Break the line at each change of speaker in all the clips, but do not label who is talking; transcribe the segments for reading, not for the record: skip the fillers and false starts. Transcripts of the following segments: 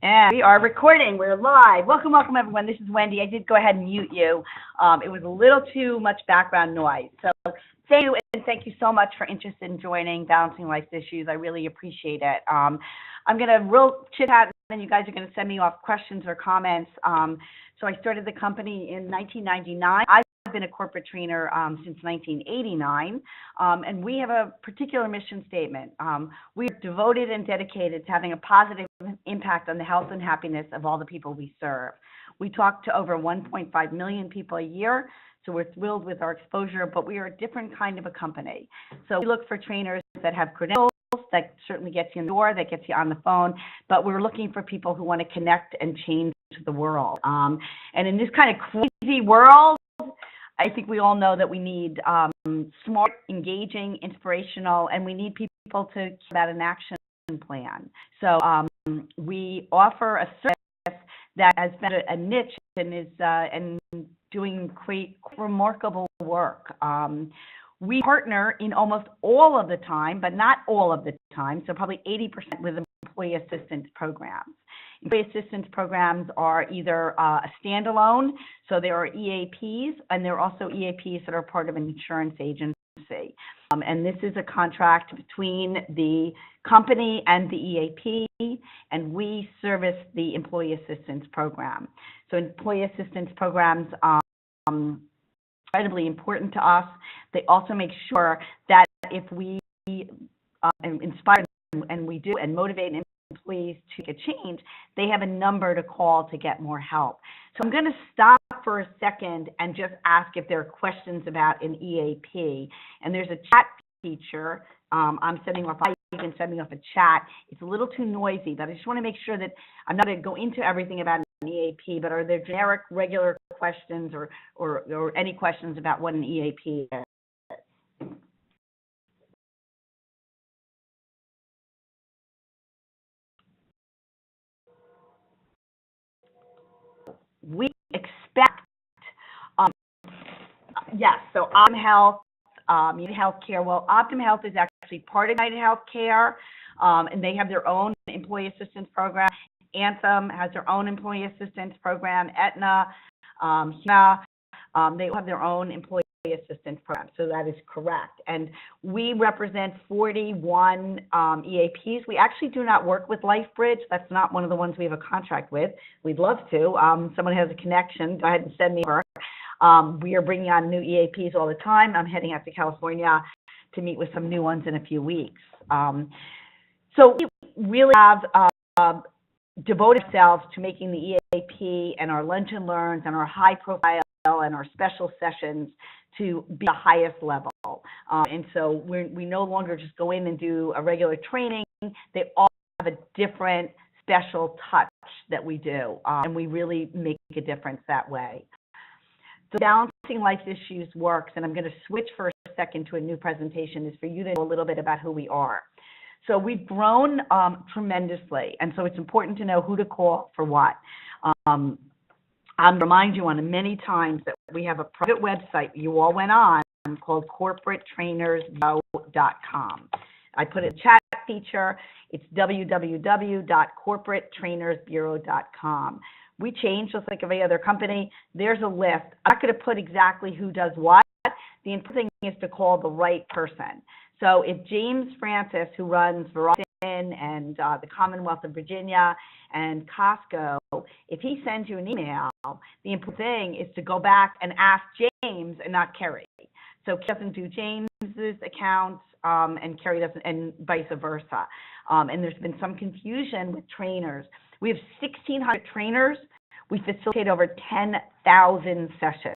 And we are recording. We're live. Welcome, welcome, everyone. This is Wendy. I did go ahead and mute you. It was a little too much background noise. So thank you, and thank you so much for interest in joining Balancing Life's Issues. I really appreciate it. I'm going to real chit-chat, and then you guys are going to send me off questions or comments. So I started the company in 1999. I've been a corporate trainer since 1989, and we have a particular mission statement. We are devoted and dedicated to having a positive impact on the health and happiness of all the people we serve. We talk to over 1.5 million people a year, so we're thrilled with our exposure, but we are a different kind of a company. So we look for trainers that have credentials, that certainly gets you in the door, that gets you on the phone, but we're looking for people who want to connect and change the world. And in this kind of crazy world, I think we all know that we need smart, engaging, inspirational, and we need people to keep that an action plan. So we offer a service that has been a niche and is and doing great, remarkable work. We partner in almost all of the time, but not all of the time, so probably 80% with employee assistance programs. Employee assistance programs are either a standalone, so there are EAPs, and there are also EAPs that are part of an insurance agency. And this is a contract between the company and the EAP, and we service the employee assistance program. So employee assistance programs are incredibly important to us. They also make sure that if we inspire and we do and motivate employees to get change, they have a number to call to get more help. So I'm going to stop for a second and just ask if there are questions about an EAP. And there's a chat feature. I'm sending off a chat. It's a little too noisy, but I just want to make sure that I'm not going to go into everything about an EAP, but are there generic, regular questions or any questions about what an EAP is? We expect, yes, so Optum Health, United Healthcare. Well, Optum Health is actually part of United Healthcare, and they have their own employee assistance program. Anthem has their own employee assistance program. Aetna, Humana, they have their own employee assistance program, so that is correct. And we represent 41 EAPs. We actually do not work with LifeBridge. That's not one of the ones we have a contract with. We'd love to. Someone has a connection, go ahead and send me over. We are bringing on new EAPs all the time. I'm heading out to California to meet with some new ones in a few weeks. So we really have devoted ourselves to making the EAP and our lunch and learns and our high profile and our special sessions to be the highest level. And so we no longer just go in and do a regular training. They all have a different special touch that we do, and we really make a difference that way. So Balancing Life's Issues works, and I'm going to switch for a second to a new presentation, is for you to know a little bit about who we are. So we've grown tremendously, and so it's important to know who to call for what. I'll remind you on many times that we have a private website you all went on called corporatetrainersbureau.com. I put a chat feature. It's www.corporatetrainersbureau.com. We change just like every other company. There's a list. I'm not going to put exactly who does what. The important thing is to call the right person. So if James Francis, who runs Verizon and the Commonwealth of Virginia and Costco, if he sends you an email, the important thing is to go back and ask James and not Kerry. So Kerry doesn't do James's accounts, and Kerry doesn't, and vice versa. And there's been some confusion with trainers. We have 1,600 trainers. We facilitate over 10,000 sessions.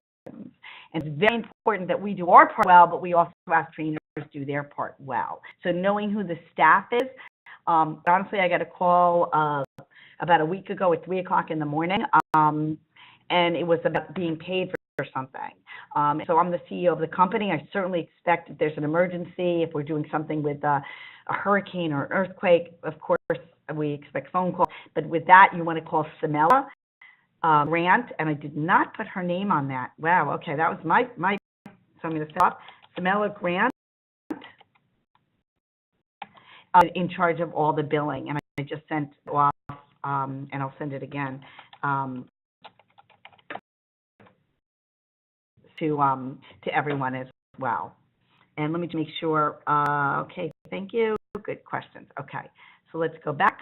And it's very important that we do our part well, but we also ask trainers to do their part well. So knowing who the staff is, honestly, I got a call about a week ago at 3 o'clock in the morning, and it was about being paid for something. So I'm the CEO of the company. I certainly expect if there's an emergency, if we're doing something with a hurricane or an earthquake, of course, we expect phone calls. But with that, you want to call Samela Grant, and I did not put her name on that. Wow, okay, that was my so I'm going to stop. Samela Grant, in charge of all the billing, and I just sent off and I'll send it again to everyone as well. And let me just make sure. Okay, thank you. Good questions. Okay, so let's go back.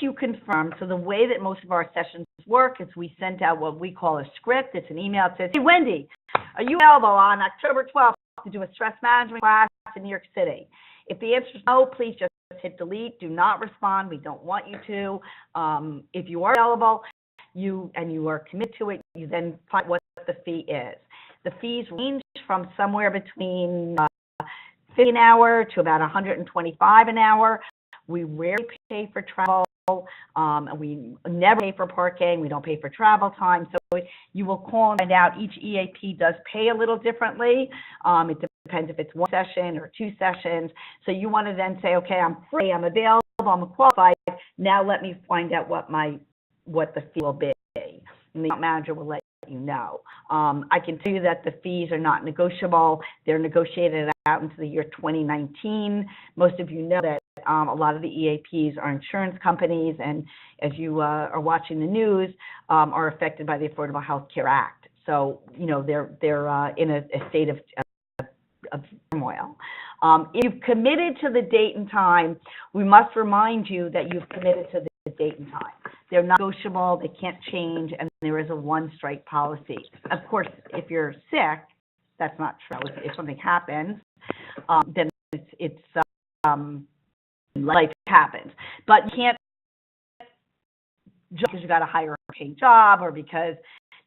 You confirm. So the way that most of our sessions work is we send out what we call a script. It's an email that says, hey, Wendy, are you available on October 12th to do a stress management class in New York City? If the answer is no, please just hit delete. Do not respond. We don't want you to. If you are available, you are committed to it, you then find what the fee is. The fees range from somewhere between $50 an hour to about $125 an hour. We rarely pay for travel. And we never pay for parking. We don't pay for travel time. So you will call and find out. Each EAP does pay a little differently. It depends if it's one session or two sessions. So you want to then say, okay, I'm free, I'm available, I'm qualified. Now let me find out what the fee will be. And the account manager will let you know. I can tell you that the fees are not negotiable. They're negotiated out into the year 2019. Most of you know that a lot of the EAPs are insurance companies, and as you are watching the news, are affected by the Affordable Health Care Act. So, you know, they're in a state of turmoil. If you've committed to the date and time, we must remind you that you've committed to the date and time. They're not negotiable, they can't change, and there is a one-strike policy. Of course, if you're sick, that's not true. If something happens, then it's life happens. But you can't, just because you got a higher paying job or because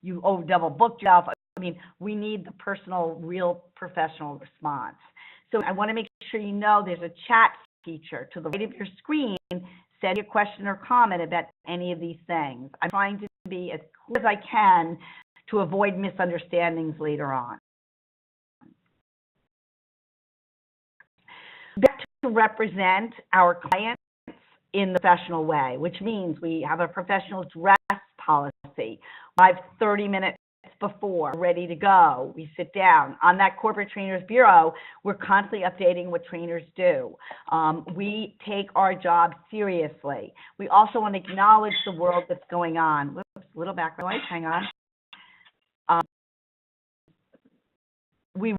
you double booked yourself. I mean, we need the personal, real professional response. So I want to make sure you know there's a chat feature to the right of your screen. Send your question or comment about any of these things. I'm trying to be as clear as I can to avoid misunderstandings later on. We have to represent our clients in the professional way, which means we have a professional dress policy. We have 30 minutes before, ready to go. We sit down. On that Corporate Trainers Bureau, we're constantly updating what trainers do. We take our job seriously. We also want to acknowledge the world that's going on. Whoops, a little background noise, hang on. We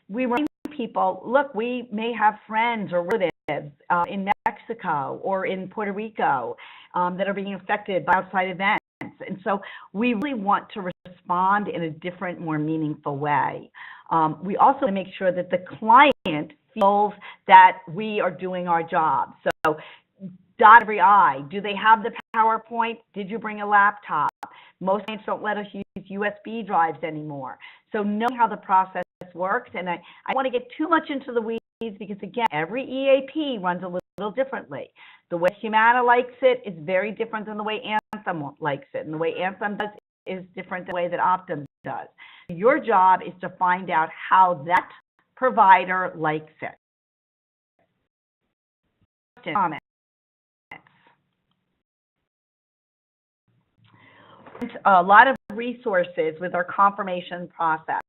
remind people, look, we may have friends or relatives in Mexico or in Puerto Rico that are being affected by outside events. And so we really want to respond in a different, more meaningful way. We also want to make sure that the client feels that we are doing our job. So dot every I. Do they have the PowerPoint? Did you bring a laptop? Most clients don't let us use USB drives anymore. So knowing how the process works, and I want to get too much into the weeds because, again, every EAP runs a little differently. The way Humana likes it is very different than the way Anthem likes it, and the way Anthem does is different than the way that Optum does. Your job is to find out how that provider likes it. Comments. A lot of resources with our confirmation process.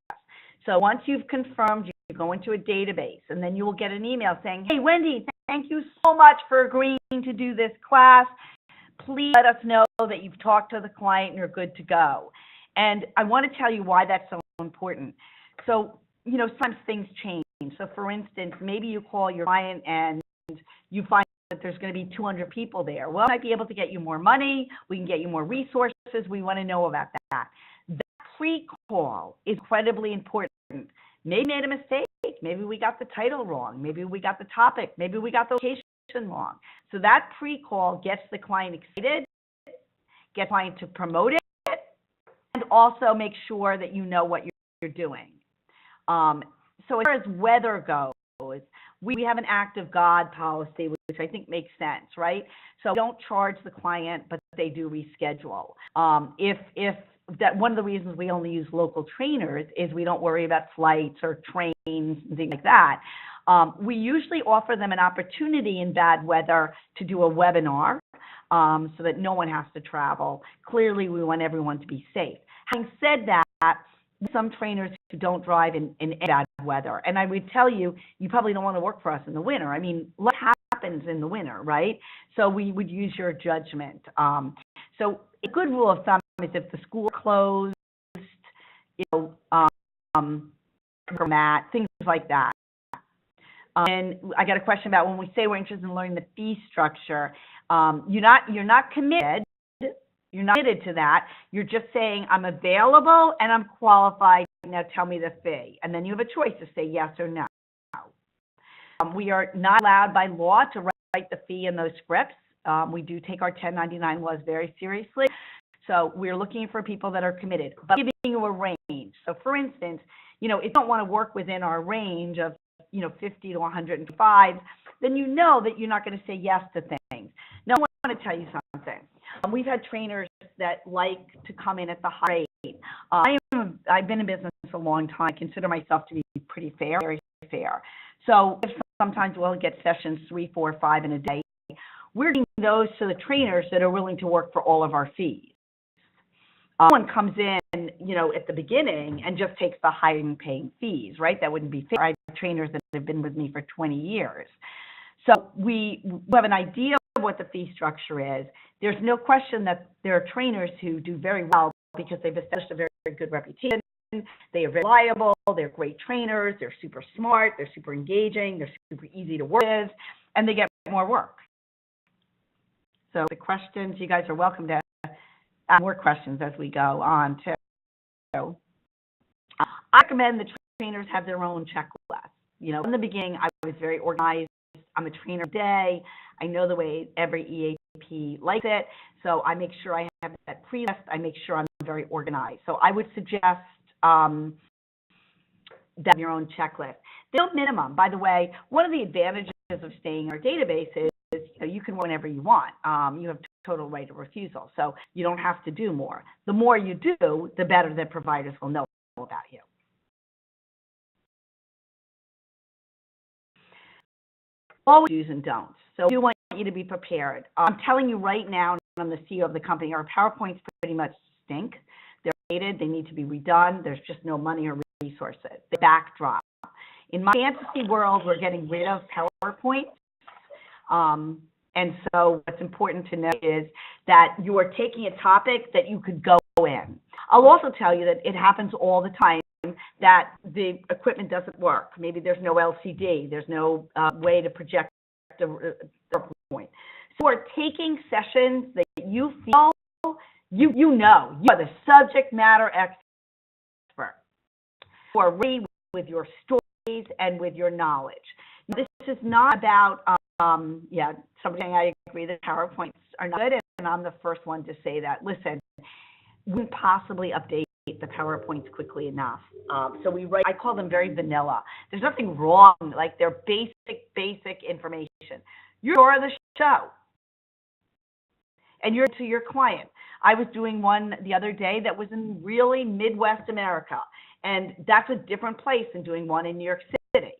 So once you've confirmed, you go into a database, and then you will get an email saying, hey, Wendy, thank you so much for agreeing to do this class. Please let us know that you've talked to the client and you're good to go. And I want to tell you why that's so important. So, you know, sometimes things change. So, for instance, maybe you call your client and you find that there's going to be 200 people there. Well, I might be able to get you more money. We can get you more resources. We want to know about that. That pre-call is incredibly important. Maybe we made a mistake. Maybe we got the title wrong. Maybe we got the topic. Maybe we got the location wrong. So that pre-call gets the client excited, gets the client to promote it, and also make sure that you know what you're doing. So as far as weather goes, we have an act of God policy, which I think makes sense, right? So we don't charge the client, but they do reschedule. If that one of the reasons we only use local trainers is we don't worry about flights or trains and things like that. We usually offer them an opportunity in bad weather to do a webinar so that no one has to travel. Clearly, we want everyone to be safe. Having said that, some trainers who don't drive in bad weather, and I would tell you, you probably don't want to work for us in the winter. I mean, what happens happens in the winter, right? So we would use your judgment. So a good rule of thumb is if the school closed, you know, mat, things like that. And I got a question about when we say we're interested in learning the fee structure, you're not committed. You're not committed to that. You're just saying, I'm available and I'm qualified. Now tell me the fee. And then you have a choice to say yes or no. We are not allowed by law to write the fee in those scripts. We do take our 1099 laws very seriously. So we're looking for people that are committed, but giving you a range. So for instance, you know, if you don't want to work within our range of, you know, 50 to 105, then you know that you're not going to say yes to things. Now, I want to tell you something. We've had trainers that like to come in at the high rate. I've been in business a long time. I consider myself to be pretty fair, very fair. So sometimes we'll get sessions 3, 4, 5 in a day. We're giving those to the trainers that are willing to work for all of our fees. Someone comes in, you know, at the beginning and just takes the high-paying fees, right? That wouldn't be fair. I have trainers that have been with me for 20 years. So we have an idea of what the fee structure is. There's no question that there are trainers who do very well because they've established a very, very good reputation. They are very reliable. They're great trainers. They're super smart. They're super engaging. They're super easy to work with, and they get more work. So the questions, you guys are welcome to ask more questions as we go on too. I recommend the trainers have their own checklist. You know, in the beginning, I was very organized. I'm a trainer today. I know the way every EAP likes it, so I make sure I have that pre-list. I make sure I'm very organized. So I would suggest that your own checklist. There's no minimum. By the way, one of the advantages of staying in our database is you can work whenever you want. You have total right of refusal, so you don't have to do more. The more you do, the better the providers will know about you. Always do's and don'ts. So I do want you to be prepared. I'm telling you right now, and I'm the CEO of the company, our PowerPoints pretty much stink. They're dated. They need to be redone. There's just no money or resources. The backdrop. In my fantasy world, we're getting rid of PowerPoints. And so what's important to know is that you are taking a topic that you could go in. I'll also tell you that it happens all the time that the equipment doesn't work. Maybe there's no LCD. There's no way to project the PowerPoint. So we're taking sessions that you feel you know. You are the subject matter expert. You are ready with your stories and with your knowledge. This is not about, somebody saying I agree that PowerPoints are not good, and I'm the first one to say that. Listen, we can possibly update the PowerPoints quickly enough. So we write, I call them very vanilla. There's nothing wrong, like they're basic information. You're the show. And you're to your client. I was doing one the other day that was in really Midwest America, and that's a different place than doing one in New York City.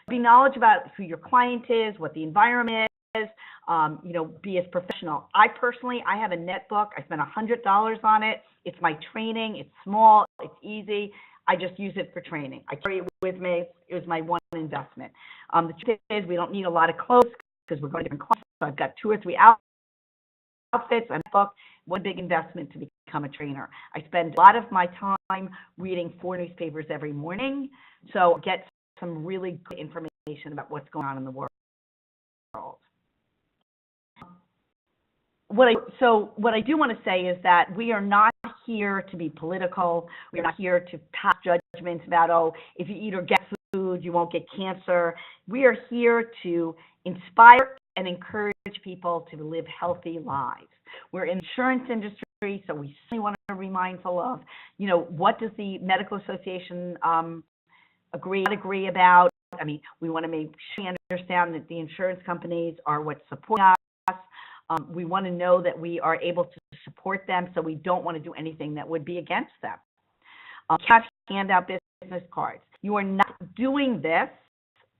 Be knowledgeable about who your client is, what the environment is, be as professional. I have a netbook. I spent $100 on it. It's my training. It's small. It's easy. I just use it for training. I carry it with me. It was my one investment. The truth is we don't need a lot of clothes because we're going to different classes. So I've got 2 or 3 outfits and a book. One big investment to become a trainer. I spend a lot of my time reading 4 newspapers every morning. So get some really good information about what's going on in the world. What I do want to say is that we are not here to be political. We are not here to pass judgments about, oh, if you eat organic food, you won't get cancer. We are here to inspire and encourage people to live healthy lives. We're in the insurance industry, so we certainly want to be mindful of, what does the medical association agree about? I mean, we want to make sure we understand that the insurance companies are what's supporting us. We want to know that we are able to support them, so we don't want to do anything that would be against them. Hand out business cards. You are not doing this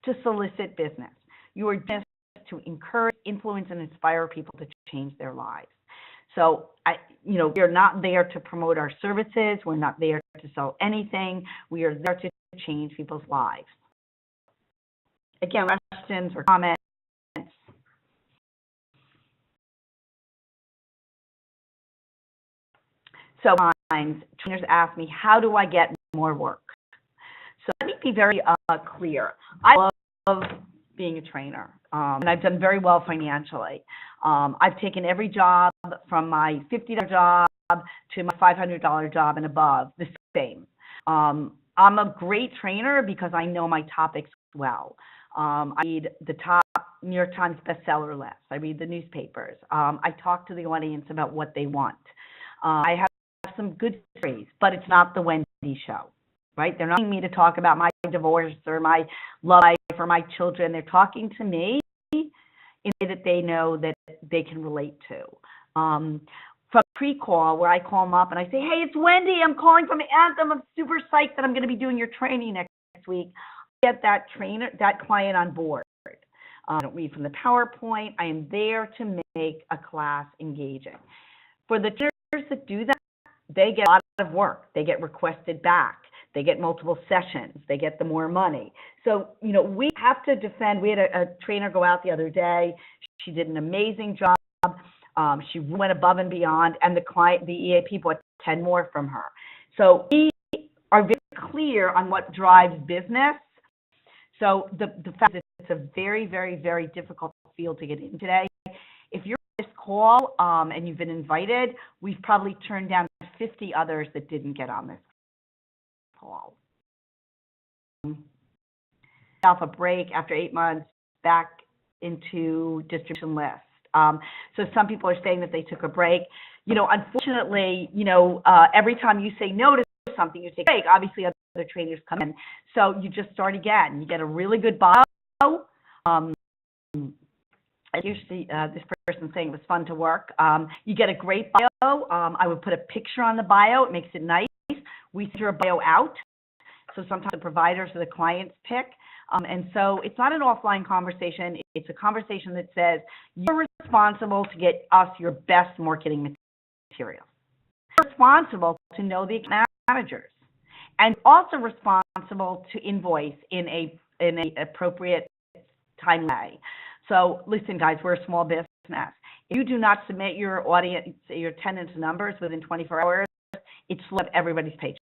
to solicit business. You are just to encourage, influence, and inspire people to change their lives. So, we're not there to promote our services. We're not there to sell anything. We are there to change people's lives. Again, questions or comments? So sometimes trainers ask me, how do I get more work? So let me be very clear. I love being a trainer, and I've done very well financially. I've taken every job from my $50 job to my $500 job and above, the same. I'm a great trainer because I know my topics well. I read the top New York Times bestseller list. I read the newspapers. I talk to the audience about what they want. I have some good stories, but it's not the Wendy show, right? They're not asking me to talk about my divorce or my love life or my children. They're talking to me in a way that they know that they can relate to. From pre-call, where I call them up and I say, hey, it's Wendy. I'm calling from Anthem. I'm super psyched that I'm going to be doing your training next week. I get that client on board. I don't read from the PowerPoint. I am there to make a class engaging. For the trainers that do that, they get a lot of work. They get requested back. They get multiple sessions. They get the more money. So, we have to defend. We had a trainer go out the other day. She did an amazing job. She went above and beyond, and the EAP bought 10 more from her. So we are very clear on what drives business. So the fact that it's a very, very, very difficult field to get in today. If you're on this call and you've been invited, we've probably turned down 50 others that didn't get on this call. Off a break after 8 months, back into distribution list. So some people are saying that they took a break. Unfortunately, every time you say no to something, you take a break. Obviously, other trainers come in. So you just start again. You get a really good bio. Usually, this person saying it was fun to work. You get a great bio. I would put a picture on the bio. It makes it nice. We send your bio out. So sometimes the providers or the clients pick. And so it's not an offline conversation. It's a conversation that says you're responsible to get us your best marketing materials. You're responsible to know the managers, and also responsible to invoice in a appropriate time way. So listen, guys, we're a small business. If you do not submit your audience, your attendance numbers within 24 hours, it slows everybody's paycheck.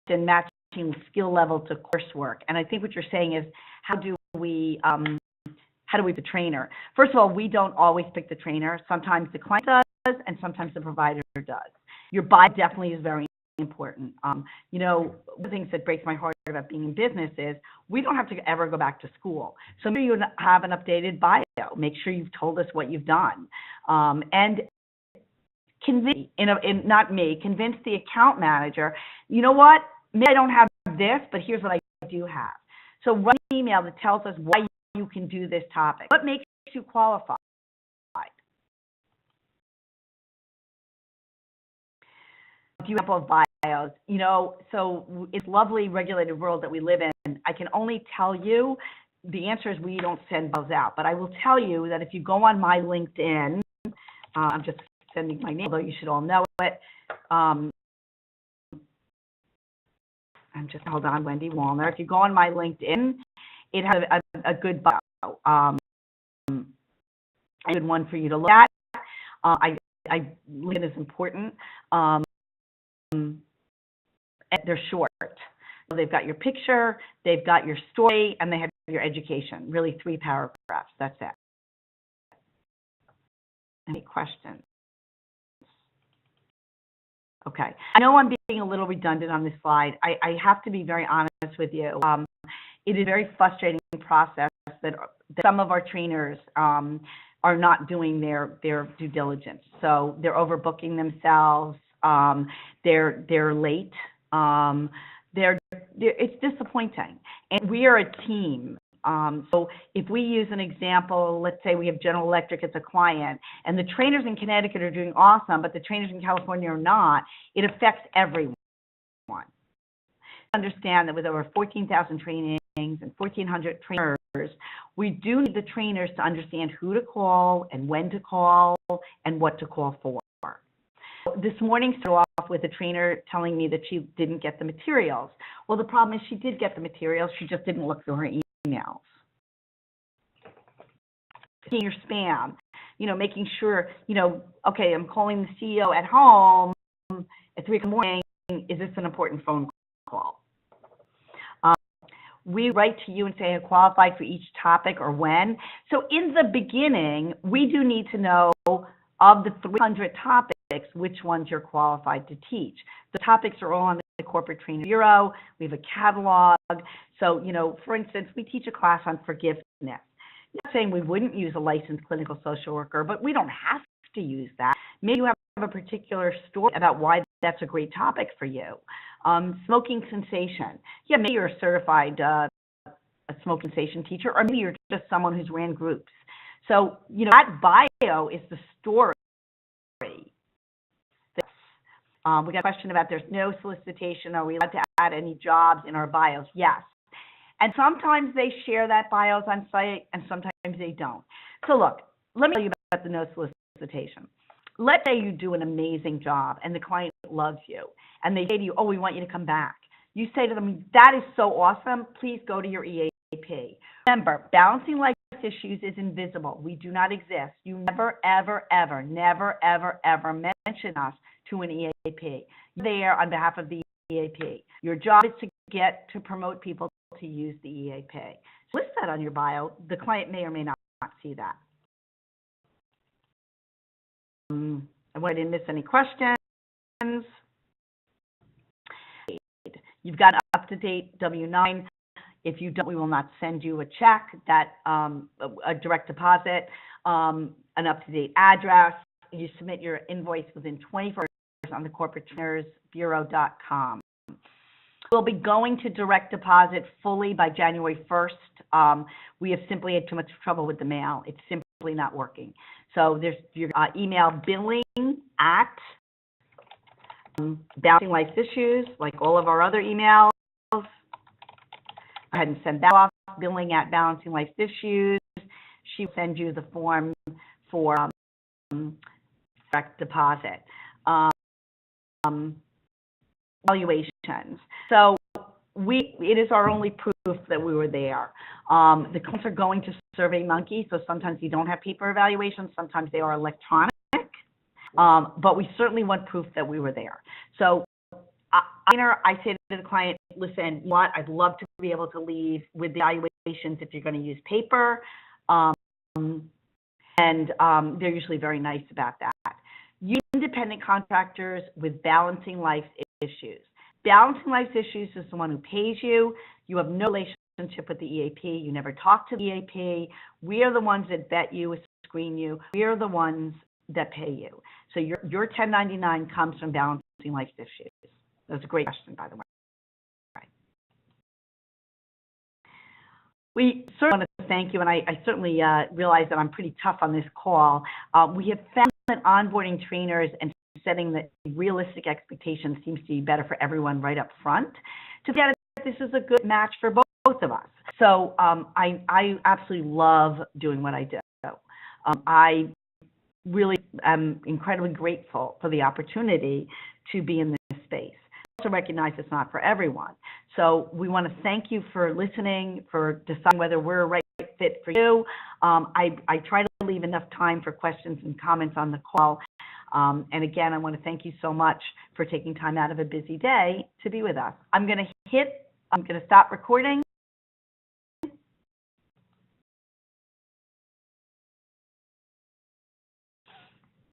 And matching skill level to coursework. And I think what you're saying is, how do we pick the trainer? First of all, we don't always pick the trainer. Sometimes the client does, and sometimes the provider does. Your bio definitely is very important. One of the things that breaks my heart about being in business is we don't have to ever go back to school. So maybe you have an updated bio. Make sure you've told us what you've done. And convince, convince the account manager, you know what? Maybe I don't have this, but here's what I do have. So write an email that tells us why you can do this topic. What makes you qualified? A few examples of bios. So it's a lovely regulated world that we live in. I can only tell you the answer is we don't send bios out. But I will tell you that if you go on my LinkedIn, I'm just sending my name, although you should all know it. Hold on, Wendy Wallner. If you go on my LinkedIn, it has a good bio, a good one for you to look at. LinkedIn is important. And they're short. So they've got your picture, they've got your story, and they have your education. Really 3 paragraphs. That's it. Any questions? Okay. I know I'm being a little redundant on this slide. I have to be very honest with you. It is a very frustrating process that some of our trainers are not doing their due diligence. So they're overbooking themselves. They're late. It's disappointing. And we are a team. So if we use an example, let's say we have General Electric as a client, and the trainers in Connecticut are doing awesome, but the trainers in California are not, it affects everyone. Understand that with over 14,000 trainings and 1,400 trainers, we do need the trainers to understand who to call and when to call and what to call for. This morning started off with a trainer telling me that she didn't get the materials. Well, the problem is she did get the materials, she just didn't look through her emails. Seeing your spam. making sure, okay, I'm calling the CEO at home at 3 in the morning. Is this an important phone call? We write to you and say, I qualified for each topic or when. So in the beginning, we do need to know of the 300 topics, which ones you're qualified to teach. The topics are all on the Corporate Training Bureau. We have a catalog. So, for instance, we teach a class on forgiveness. I'm not saying we wouldn't use a licensed clinical social worker, but we don't have to use that. Maybe you have a particular story about why that's a great topic for you. Smoking cessation. Yeah, maybe you're a certified a smoking cessation teacher, or maybe you're just someone who's ran groups. So, that bio is the story. We got a question about there's no solicitation. Are we allowed to add any jobs in our bios? Yes. And sometimes they share that bios on site, and sometimes they don't. So look, let me tell you about the no solicitation. Let's say you do an amazing job and the client loves you and they say to you, oh, we want you to come back. You say to them, that is so awesome. Please go to your EAP. Remember, balancing life issues is invisible. We do not exist. You never, ever, ever, never, ever, ever mention us to an EAP. You're there on behalf of the EAP. Your job is to promote people to use the EAP. List that on your bio. The client may or may not see that. I didn't miss any questions. You've got an up-to-date W-9. If you don't, we will not send you a check, a direct deposit, an up-to-date address. You submit your invoice within 24 hours on the corporatetrainersbureau.com. We'll be going to direct deposit fully by January 1st. We have simply had too much trouble with the mail. It's simply not working. So there's your email billing at Balancing Life's Issues, like all of our other emails. Go ahead and send that off, billing at Balancing Life's Issues. She will send you the form for direct deposit. Evaluations. So it is our only proof that we were there. The clients are going to SurveyMonkey, so sometimes you don't have paper evaluations, sometimes they are electronic, but we certainly want proof that we were there. So I say to the client, listen, I'd love to be able to leave with the evaluations if you're going to use paper, and they're usually very nice about that. You independent contractors with Balancing Life's Issues. Balancing Life's Issues is the one who pays you. You have no relationship with the EAP. You never talk to the EAP. We are the ones that vet you, screen you. We are the ones that pay you. So your 1099 comes from Balancing Life's Issues. That's a great question, by the way. Right. We certainly want to thank you, and I certainly realize that I'm pretty tough on this call. We have found that onboarding trainers and setting the realistic expectations seems to be better for everyone right up front. To get it, this is a good match for both of us. So I absolutely love doing what I do. I really am incredibly grateful for the opportunity to be in this space. I also recognize it's not for everyone. So we want to thank you for listening, for deciding whether we're a right fit for you. I try to leave enough time for questions and comments on the call. And again, I want to thank you so much for taking time out of a busy day to be with us. I'm going to stop recording.